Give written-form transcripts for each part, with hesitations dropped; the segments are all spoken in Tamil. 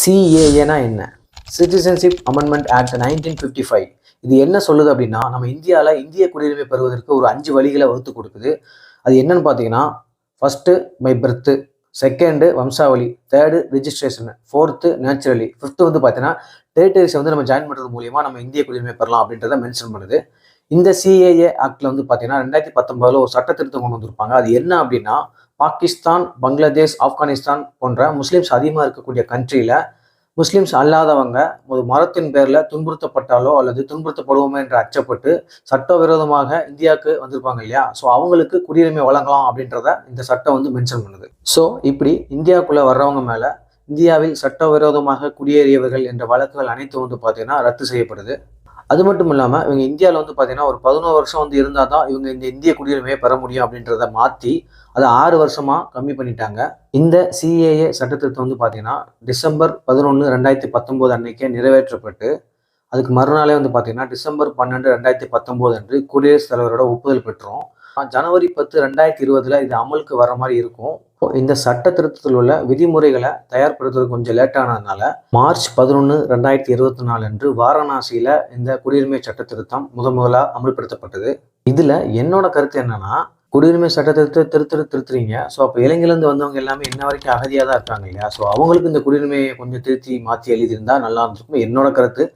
சிஏஏனா என்ன? Citizenship amendment act 1955. இது என்ன சொல்லுது அப்படின்னா, நம்ம இந்தியாவில் இந்திய குடியுரிமை பெறுவதற்கு ஒரு 5 வழிகளை வகுத்து கொடுக்குது. அது என்னன்னு பார்த்தீங்கன்னா, ஃபர்ஸ்ட்டு பை பர்த்து, செகண்டு வம்சாவளி, third registration, fourth naturally, fifth வந்து பார்த்தீங்கன்னா டெரிட்டரிஸை வந்து நம்ம ஜாயின் பண்ணுறது மூலியமாக நம்ம இந்திய குடியுரிமை பெறலாம் அப்படின்றத மென்ஷன் பண்ணுது. இந்த சிஏஏ ஆக்டில் வந்து பார்த்தீங்கன்னா 2019 ஒரு சட்ட திருத்தம் கொண்டு வந்திருப்பாங்க. அது என்ன அப்படின்னா, பாகிஸ்தான், பங்களாதேஷ், ஆப்கானிஸ்தான் போன்ற முஸ்லீம்ஸ் அதிகமாக இருக்கக்கூடிய கண்ட்ரியில் முஸ்லிம்ஸ் அல்லாதவங்க ஒரு மதத்தின் பேரில் துன்புறுத்தப்பட்டாலோ அல்லது துன்புறுத்தப்படுவோமே என்று அச்சப்பட்டு சட்டவிரோதமாக இந்தியாவுக்கு வந்திருப்பாங்க இல்லையா, ஸோ அவங்களுக்கு குடியுரிமை வழங்கலாம் அப்படின்றத இந்த சட்டம் வந்து மென்ஷன் பண்ணுது. ஸோ இப்படி இந்தியாவுக்குள்ளே வர்றவங்க மேலே இந்தியாவில் சட்டவிரோதமாக குடியேறியவர்கள் என்ற வழக்குகள் அனைத்தும் வந்து பார்த்தீங்கன்னா ரத்து செய்யப்படுது. அது மட்டும் இல்லாமல் இவங்க இந்தியாவில் வந்து பார்த்தீங்கன்னா ஒரு 11 வருஷம் வந்து இருந்தால் தான் இவங்க இந்த இந்திய குடியுரிமையை பெற முடியும் அப்படின்றத மாற்றி அதை 6 வருஷமாக கம்மி பண்ணிட்டாங்க. இந்த சிஏஏ சட்டத்திருத்தம் வந்து பார்த்தீங்கன்னா டிசம்பர் 11, 2019 அன்னைக்கே நிறைவேற்றப்பட்டு அதுக்கு மறுநாளே வந்து பார்த்தீங்கன்னா டிசம்பர் 12, 2019 அன்று குடியரசுத் தலைவரோட ஒப்புதல் பெற்றோம். ஜனவரி 10, 2020 இது அமலுக்கு வர மாதிரி இருக்கும். இந்த சட்ட திருத்தத்தில் உள்ள விதிமுறைகளை தயார்படுத்துறது கொஞ்சம் லேட்டானதுனால மார்ச் 11, 2024 அன்று வாரணாசியில இந்த குடியுரிமை சட்ட திருத்தம் முதலா அமல்படுத்தப்பட்டது. இதுல என்னோட கருத்து என்னன்னா, குடியுரிமை சட்ட திருத்துறீங்க. ஸோ அப்போ இலங்கையிலேருந்து வந்தவங்க எல்லாமே இன்ன வரைக்கும் அகதியாக தான் இருக்காங்க இல்லையா, ஸோ அவங்களுக்கு இந்த குடியுரிமையை கொஞ்சம் திருத்தி மாற்றி எழுதியிருந்தா நல்லா இருந்திருக்கும் என்னோட கருத்து.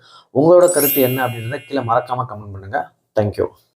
உங்களோட கருத்து என்ன அப்படின்றத கீழே மறக்காம கமெண்ட் பண்ணுங்க. தேங்க்யூ.